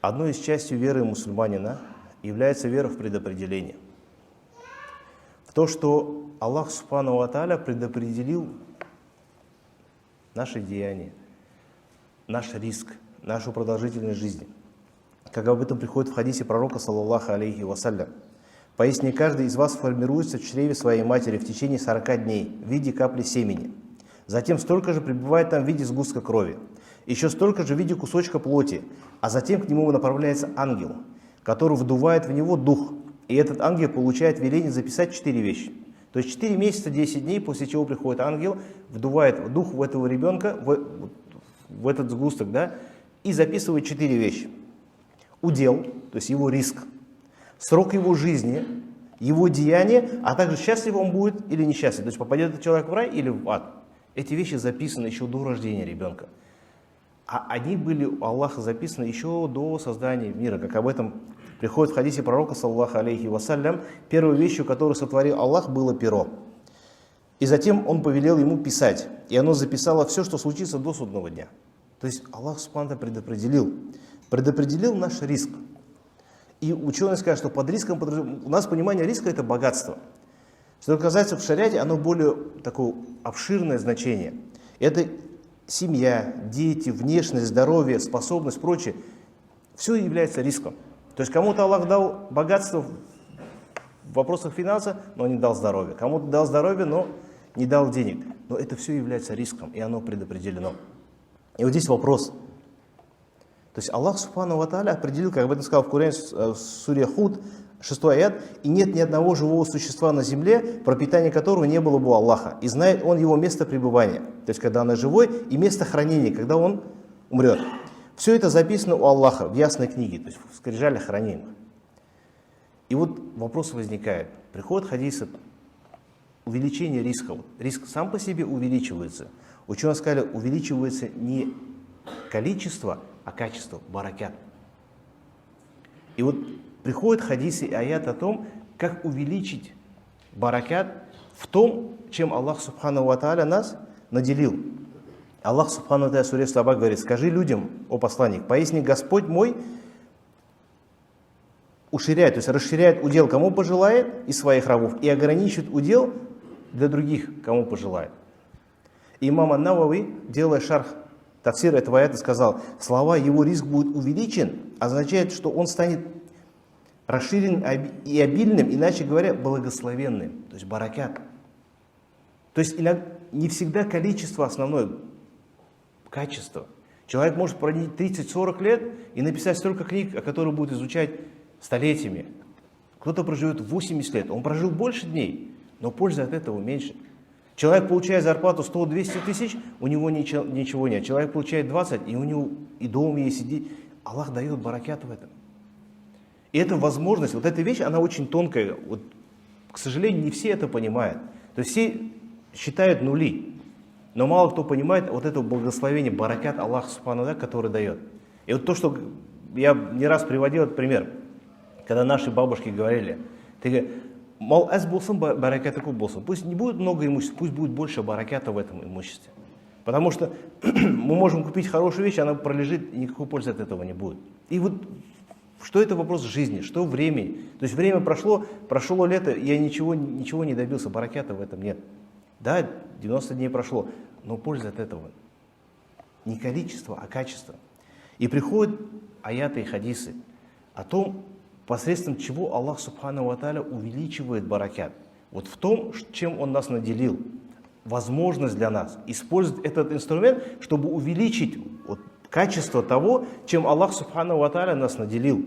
Одной из частей веры мусульманина является вера в предопределение. В то, что Аллах Субхану ва Тааля предопределил наши деяния, наш риск, нашу продолжительность жизни. Как об этом приходит в хадисе пророка, саллаллаху алейхи вассалям. Поистине каждый из вас формируется в чреве своей матери в течение 40 дней в виде капли семени. Затем столько же пребывает там в виде сгустка крови. Еще столько же в виде кусочка плоти. А затем к нему направляется ангел, который вдувает в него дух. И этот ангел получает веление записать 4 вещи. То есть 4 месяца, 10 дней, после чего приходит ангел, вдувает дух в этого ребенка, в этот сгусток, да, и записывает 4 вещи. Удел, то есть его риск, срок его жизни, его деяние, а также счастлив он будет или несчастлив. То есть попадет этот человек в рай или в ад. Эти вещи записаны еще до рождения ребенка. А они были у Аллаха записаны еще до создания мира, как об этом приходит в хадисе пророка, саллаллаху алейхи вассалям. Первой вещью, которую сотворил Аллах, было перо. И затем Он повелел ему писать. И оно записало все, что случится до судного дня. То есть Аллах субхану предопределил наш риск. И ученые скажут, что под риском, у нас понимание риска — это богатство. Что касается в шариате, оно более такое обширное значение. Это семья, дети, внешность, здоровье, способность, прочее. Все является риском. То есть кому-то Аллах дал богатство в вопросах финансов, но не дал здоровья. Кому-то дал здоровье, но не дал денег. Но это все является риском, и оно предопределено. И вот здесь вопрос. То есть Аллах Субхану ва Тааля определил, как об этом сказал в Коране, в суре Худ, 6 аят, и нет ни одного живого существа на земле, пропитание которого не было бы у Аллаха. И знает Он его место пребывания, то есть когда оно живой, и место хранения, когда он умрет. Все это записано у Аллаха в ясной книге, то есть в скрижалях хранимых. И вот вопрос возникает. Приходят хадисы, увеличение риска. Риск сам по себе увеличивается. Ученые сказали, увеличивается не количество, а качество, баракят. И вот приходят хадисы и аят о том, как увеличить баракят в том, чем Аллах Субхану ва Тааля нас наделил. Аллах Субхану ва Тааля в суре Саба говорит: скажи людям, о посланник, поясни, Господь мой уширяет, то есть расширяет удел, кому пожелает, из своих рабов, и ограничивает удел для других, кому пожелает. И имам ан-Навави, делая шарх тафсир этого аята, сказал: слова «его риск будет увеличен» означает, что он станет расширен и обильным, иначе говоря, благословенным, то есть баракят. То есть не всегда количество основное, качество. Человек может прожить 30-40 лет и написать столько книг, о которых будет изучать столетиями. Кто-то проживет 80 лет, он прожил больше дней, но пользы от этого меньше. Человек получает зарплату 100-200 тысяч, у него ничего нет. Человек получает 20, и у него и дом есть, и Аллах дает баракят в этом. И эта возможность, вот эта вещь, она очень тонкая. Вот, к сожалению, не все это понимают. То есть все считают нули. Но мало кто понимает вот это благословение, баракят Аллаха Субхану ва Тааля, который дает. И вот то, что я не раз приводил этот пример, когда наши бабушки говорили, мол, аз болсын, баракаты куб болсын. Пусть не будет много имущества, пусть будет больше баракята в этом имуществе. Потому что мы можем купить хорошую вещь, она пролежит, и никакой пользы от этого не будет. И вот что это вопрос жизни, что времени. То есть время прошло лето, я ничего не добился, баракята в этом нет. Да, 90 дней прошло, но польза от этого не количество, а качество. И приходят аяты и хадисы о том, посредством чего Аллах Субхану ва Тааля увеличивает баракят. Вот в том, чем Он нас наделил. Возможность для нас использовать этот инструмент, чтобы увеличить качество того, чем Аллах Субхану ва Тааля нас наделил.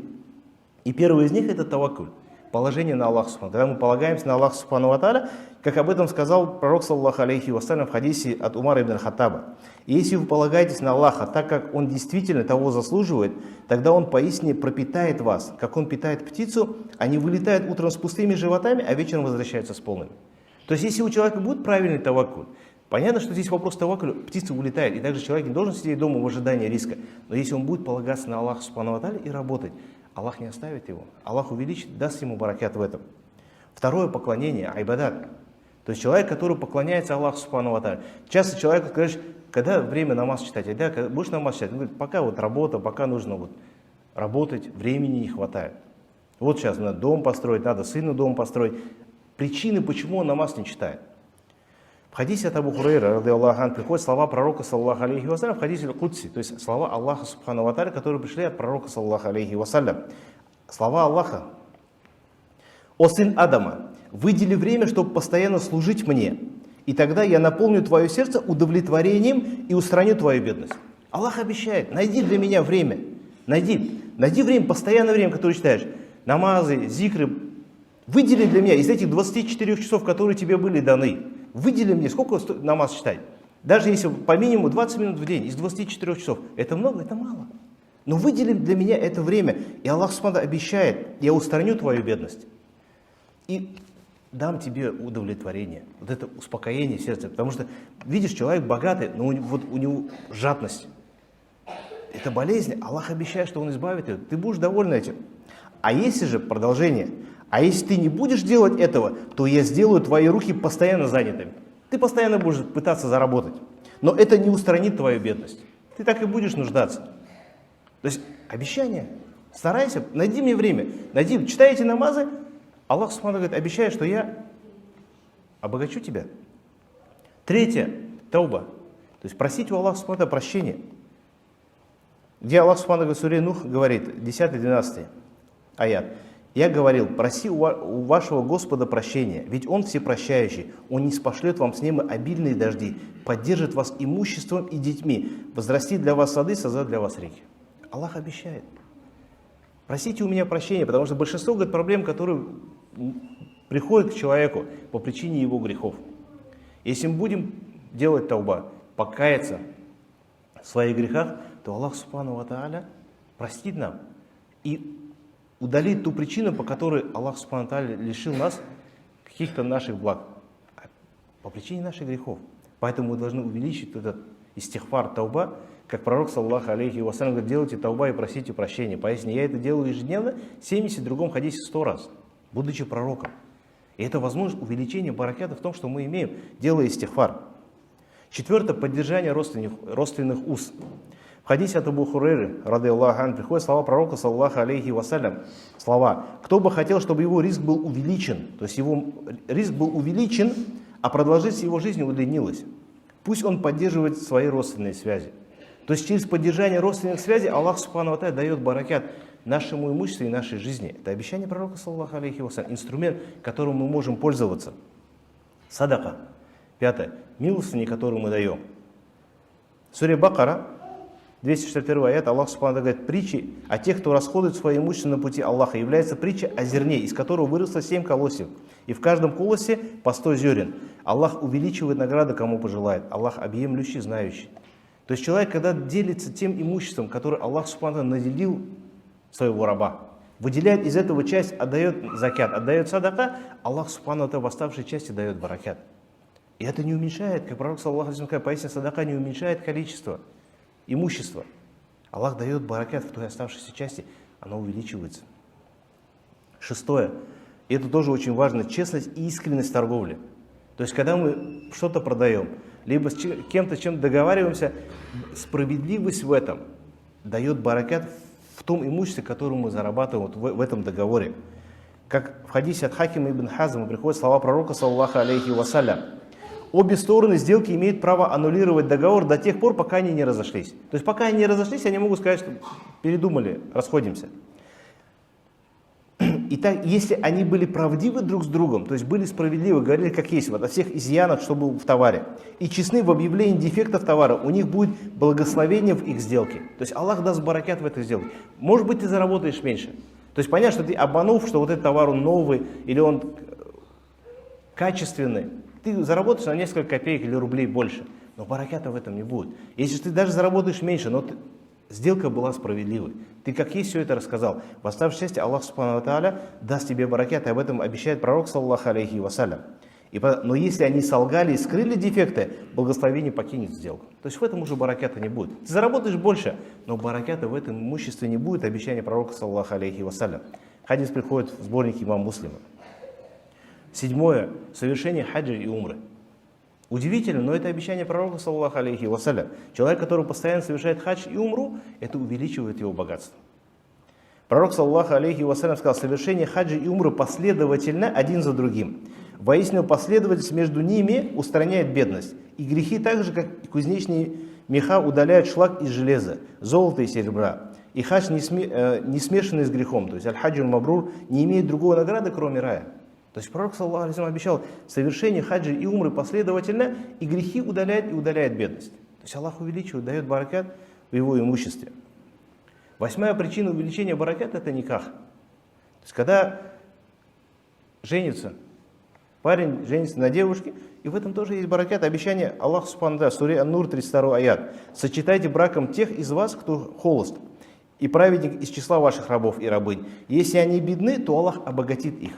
И первый из них — это таваккуль, положение на Аллаха Субхану. Когда мы полагаемся на Аллаха Субхану ва Тааля, как об этом сказал пророк, саллаллаху алейхи вассалям, в хадисе от Умара ибн Хаттаба. И если вы полагаетесь на Аллаха, так как Он действительно того заслуживает, тогда Он поистине пропитает вас, как Он питает птицу, они вылетают утром с пустыми животами, а вечером возвращаются с полными. То есть если у человека будет правильный таваккуль, понятно, что здесь вопрос таваккуля, птица улетает, и также человек не должен сидеть дома в ожидании риска. Но если он будет полагаться на Аллаха Субхану ва Тааля и работать, Аллах не оставит его. Аллах увеличит, даст ему баракят в этом. Второе поклонение, айбадат. То есть человек, который поклоняется Аллаху Субхану ва Тааля. Часто человек говорит, когда время намаз читать, когда будешь намаз читать? Он говорит, пока работа, пока нужно работать, времени не хватает. Вот сейчас надо дом построить, надо сыну дом построить. Причины, почему он намаз не читает. В хадисе от Абу Хурайра, ради Аллаху анху, приходят слова пророка, саллаллаху алейхи вассалям, в хадисе аль-Кудси, то есть слова Аллаха, субхану ва тааля, которые пришли от пророка, саллаллаху алейхи вассалям. Слова Аллаха: «О сын Адама, выдели время, чтобы постоянно служить мне, и тогда я наполню твое сердце удовлетворением и устраню твою бедность». Аллах обещает: найди для меня время, найди время, постоянное время, которое читаешь, намазы, зикры, выдели для меня из этих 24 часов, которые тебе были даны, выдели мне, сколько намаз читать. Даже если по минимуму 20 минут в день из 24 часов, это много, это мало. Но выдели для меня это время, и Аллах Субхану обещает: я устраню твою бедность и дам тебе удовлетворение, вот это успокоение сердца. Потому что, видишь, человек богатый, но у него жадность. Это болезнь, Аллах обещает, что Он избавит ее, ты будешь доволен этим. А если же продолжение, а если ты не будешь делать этого, то я сделаю твои руки постоянно занятыми. Ты постоянно будешь пытаться заработать, но это не устранит твою бедность. Ты так и будешь нуждаться. То есть обещание. Старайся, найди мне время, читай эти намазы. Аллах Субхану говорит: обещаю, что я обогачу тебя. Третье, тауба. То есть просить у Аллаха Субхану прощения. Где Аллах Субхану говорит в суре Нух, говорит, 10-12 аят: «Я говорил, проси у вашего Господа прощения, ведь Он всепрощающий, Он не спошлет вам с неба обильные дожди, поддержит вас имуществом и детьми, возрастит для вас сады, создаст для вас реки». Аллах обещает. Просите у меня прощения, потому что большинство, говорит, проблем, которые приходят к человеку по причине его грехов. Если мы будем делать тауба, покаяться в своих грехах, то Аллах Субхану ва тааля простит нам и удалит ту причину, по которой Аллах Субхану ва тааля лишил нас каких-то наших благ, по причине наших грехов. Поэтому мы должны увеличить этот истихфар, тауба, как пророк, саллаллаху алейхи вассалям, говорит: делайте тауба и просите прощения. Поясни, я это делаю ежедневно, 70, в другом хадисе 100 раз, будучи пророком. И это возможность увеличения баракята в том, что мы имеем, делая истихфар. Четвертое, поддержание родственных уз. В хадисе от Абу Хурайры, ради Аллаху анху, приходят слова пророка, саллаллаху алейхи вассалям, слова: кто бы хотел, чтобы его риск был увеличен, то есть его риск был увеличен, а продолжительность его жизни удлинилась, пусть он поддерживает свои родственные связи. То есть через поддержание родственных связей Аллах Субхану ва тааля дает баракят нашему имуществу и нашей жизни. Это обещание пророка, саллаллаху алейхи вассалям, инструмент, которым мы можем пользоваться. Садака. Пятое. Милостыни, которую мы даем. В суре Бакара, 261 аят, Аллах Субхану говорит: притчи о тех, кто расходует свое имущество на пути Аллаха, является притча о зерне, из которого выросло 7 колосьев, и в каждом колосе по 100 зерен. Аллах увеличивает награды, кому пожелает. Аллах объемлющий, знающий. То есть человек, когда делится тем имуществом, которое Аллах Субхану наделил своего раба, выделяет из этого часть, отдает закят, отдает садака, Аллах Субхану в оставшей части дает баракят. И это не уменьшает, как пророк, саллаллаху алейхи ва саллям, пояснил, садака не уменьшает количество имущества. Аллах дает баракят в той оставшейся части, оно увеличивается. Шестое, и это тоже очень важно, честность и искренность торговли. То есть, когда мы что-то продаем, либо с кем-то чем-то договариваемся, справедливость в этом дает баракят в том имуществе, которое мы зарабатываем вот в этом договоре. Как в хадисе от Хакима ибн Хазма приходят слова пророка, саллаллаху алейхи вассалям: обе стороны сделки имеют право аннулировать договор до тех пор, пока они не разошлись. То есть пока они не разошлись, они могут сказать, что передумали, расходимся. Итак, если они были правдивы друг с другом, то есть были справедливы, говорили как есть, вот, о всех изъянах, что было в товаре, и честны в объявлении дефектов товара, у них будет благословение в их сделке. То есть Аллах даст баракят в этой сделке. Может быть, ты заработаешь меньше. То есть понятно, что ты обманув, что вот этот товар он новый или он качественный, ты заработаешь на несколько копеек или рублей больше, но баракята в этом не будет. Если ты даже заработаешь меньше, но сделка была справедливой, ты как есть все это рассказал, в оставшей части Аллах Субхану ва тааля даст тебе баракят, и об этом обещает пророк, саллаллаху алейхи вассалям. Но если они солгали и скрыли дефекты, благословение покинет сделку. То есть в этом уже баракята не будет. Ты заработаешь больше, но баракята в этом имуществе не будет, обещание пророка, саллаллаху алейхи вассалям. Хадис приходит в сборнике имама Муслима. Седьмое. Совершение хаджа и умры. Удивительно, но это обещание пророка, саллаллаху алейхи вассалям. Человек, который постоянно совершает хадж и умру, это увеличивает его богатство. Пророк, саллаллаху алейхи вассалям, сказал: совершение хаджи и умры последовательно один за другим. Воистину последовательность между ними устраняет бедность. И грехи так же, как и кузнечные меха, удаляют шлак из железа, золота и серебра. И хадж не смешанный с грехом. То есть аль-хаджун мабрур не имеет другой награды, кроме рая. То есть пророк, саллаллаху алейхи вассалям, обещал совершение хаджи и умры последовательно, и грехи удаляет и удаляет бедность. То есть Аллах увеличивает, дает баракат в его имуществе. 8-я причина увеличения бараката — это никах. То есть когда женится, парень женится на девушке, и в этом тоже есть баракат, обещание Аллаха субхану ва тааля, суре Ан-Нур, 32 аят. Сочетайте браком тех из вас, кто холост, и праведник из числа ваших рабов и рабынь. Если они бедны, то Аллах обогатит их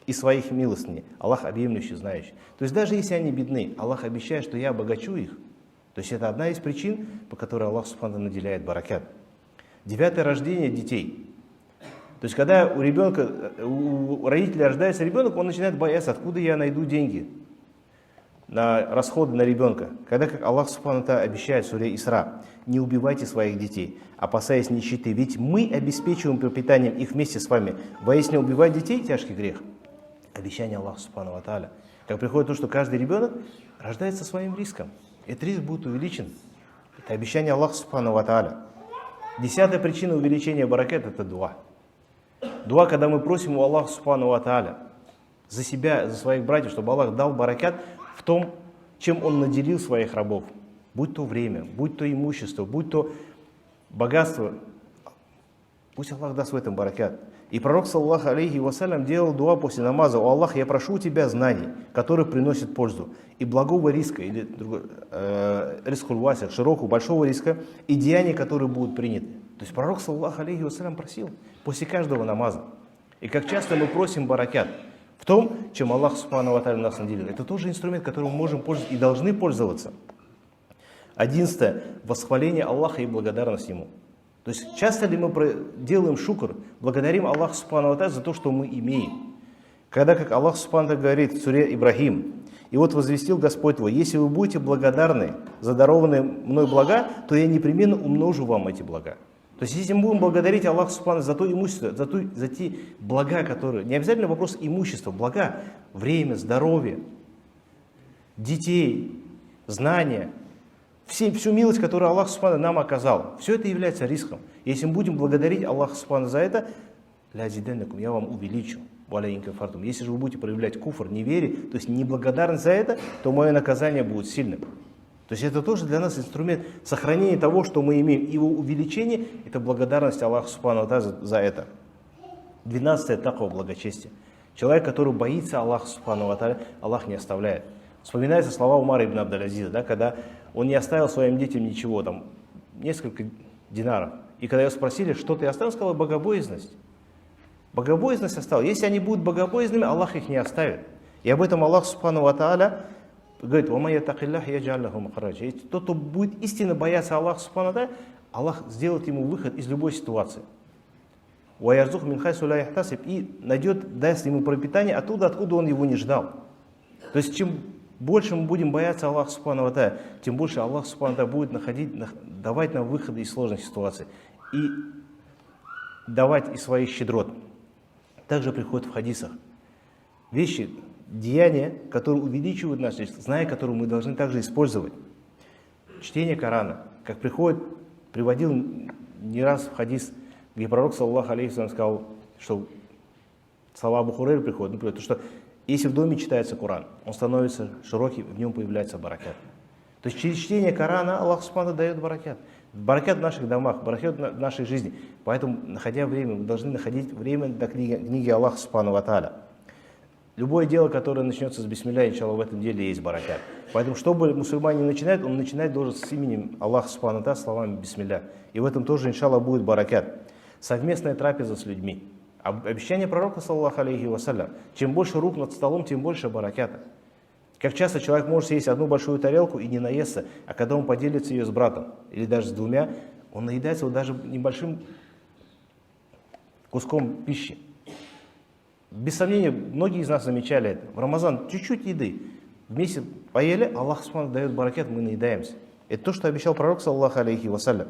и своих милостыней. Аллах объемлющий, знающий. То есть даже если они бедны, Аллах обещает, что я обогачу их. То есть это одна из причин, по которой Аллах субхану ва тааля наделяет баракат. 9-е рождение детей. То есть когда у родителя рождается ребенок, он начинает бояться, откуда я найду деньги на расходы на ребенка. Когда, как Аллах субхану ва тааля обещает в суре Исра: не убивайте своих детей, опасаясь нищеты, ведь мы обеспечиваем пропитанием их вместе с вами. Воистину убивать детей — тяжкий грех. Обещание Аллаха субхану ва тааля. Как приходит то, что каждый ребенок рождается своим риском. Этот риск будет увеличен. Это обещание Аллаха субхану ва тааля. 10-я причина увеличения баракат — это дуа. Дуа, когда мы просим у Аллаха субхану ва тааля за себя, за своих братьев, чтобы Аллах дал баракат в том, чем Он наделил своих рабов. Будь то время, будь то имущество, будь то богатство. Пусть Аллах даст в этом баракат. И пророк, саллаллаху алейхи вассалям, делал дуа после намаза: «О Аллах, я прошу у тебя знаний, которые приносят пользу, и благого риска, или рискуль васих, широкого, большого риска, и деяния, которые будут приняты». То есть пророк, саллаллаху алейхи вассалям, просил после каждого намаза. И как часто мы просим баракат в том, чем Аллах субхану ва тааля нас наделил. Это тоже инструмент, которым мы можем пользоваться и должны пользоваться. 11-е. Восхваление Аллаха и благодарность Ему. То есть часто ли мы делаем шукр, благодарим Аллаха субхану ва тааля за то, что мы имеем. Когда, как Аллах субхану ва тааля говорит в суре Ибрахим: «И вот возвестил Господь твой: если вы будете благодарны за дарованные мной блага, то я непременно умножу вам эти блага». То есть если мы будем благодарить Аллаха субхану за то имущество, за те блага, которые... Не обязательно вопрос имущества, блага, время, здоровье, детей, знания, всю милость, которую Аллах субхану нам оказал, все это является риском. Если мы будем благодарить Аллаха субхану за это, я вам увеличу. Если же вы будете проявлять куфр, неверие, то есть неблагодарность за это, то мое наказание будет сильным. То есть это тоже для нас инструмент сохранения того, что мы имеем. Его увеличение — это благодарность Аллаху субхану ва тааля за это. 12-е. Таква, благочестие. Человек, который боится Аллаха субхану ва тааля, Аллах не оставляет. Вспоминаются слова Умара ибн Абдаль-Азиза, да, когда он не оставил своим детям ничего, там, несколько динаров. И когда его спросили, что ты оставил, он сказал: богобоязнность. Богобоязнность оставил. Если они будут богобоязными, Аллах их не оставит. И об этом Аллах субхану ва тааля говорит: тот, кто будет истинно бояться Аллаха субхану ва тааля, Аллах сделает ему выход из любой ситуации. И найдет, даст ему пропитание оттуда, откуда он его не ждал. То есть чем больше мы будем бояться Аллаха субхану ва тааля, тем больше Аллах субхану ва тааля будет давать нам выходы из сложных ситуаций и давать из своих щедрот. Также приходит в хадисах вещи, деяния, которые увеличивают нашу жизнь, зная, которые мы должны также использовать. Чтение Корана, как приводил не раз в хадис, где пророк, саллаллаху алейхи вассалям, сказал, что слова Абу Хурейры приходят, например, то, что если в доме читается Коран, он становится широким, в нем появляется баракат. То есть через чтение Корана Аллах субхану дает баракат. Баракат в наших домах, баракат в нашей жизни. Поэтому, находя время, мы должны находить время для книги Аллаха субхану ва тааля. Любое дело, которое начнется с бисмилля, иншаллах, в этом деле есть баракат. Поэтому, чтобы мусульманин начинает, он начинать должен с именем Аллаха субхану ва тааля, словами бисмилля. И в этом тоже, иншаллах, будет баракат. Совместная трапеза с людьми. Обещание пророка, саллаллаху алейхи вассалям: чем больше рук над столом, тем больше бараката. Как часто человек может съесть одну большую тарелку и не наесться, а когда он поделится ее с братом, или даже с двумя, он наедается вот даже небольшим куском пищи. Без сомнения, многие из нас замечали это. В Рамазан чуть-чуть еды. Вместе поели, Аллах субхану дает баракат, мы наедаемся. Это то, что обещал пророк, саллаллаху алейхи вассалям.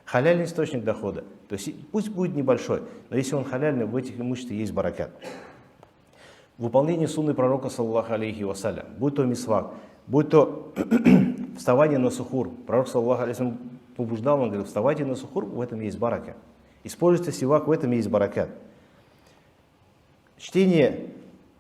Халяльный источник дохода. То есть пусть будет небольшой, но если он халяльный, в этих имуществах есть баракат. Выполнение сунны пророка, саллаллаху алейхи вассалям, будь то мисвак, будь то вставание на сухур. Пророк, саллаллаху алейхи вассалям, побуждал, он говорит, вставайте на сухур, в этом есть баракат. Используйте сивак, в этом есть баракат. Чтение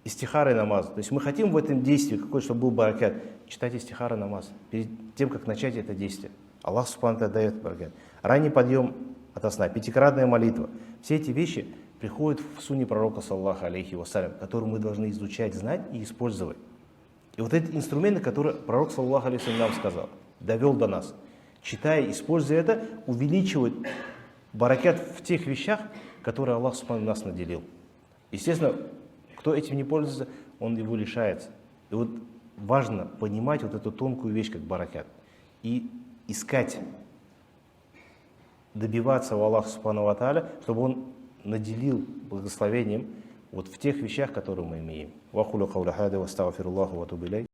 истихары намаза. То есть мы хотим в этом действии, чтобы был баракат, читать истихары намаз перед тем, как начать это действие. Аллах субхану ва тааля дает баракат. Ранний подъем ото сна, пятикратная молитва. Все эти вещи приходят в сунне пророка, саллаллаху алейхи вассалям, которые мы должны изучать, знать и использовать. И вот эти инструменты, которые пророк, саллаллаху алейхи вассалям, нам сказал, довел до нас. Читая, используя это, увеличивать баракат в тех вещах, которые Аллах субхану нас наделил. Естественно, кто этим не пользуется, он его лишается. И вот важно понимать вот эту тонкую вещь, как баракат. И искать, добиваться у Аллаха субхану ва тааля, чтобы он наделил благословением вот в тех вещах, которые мы имеем.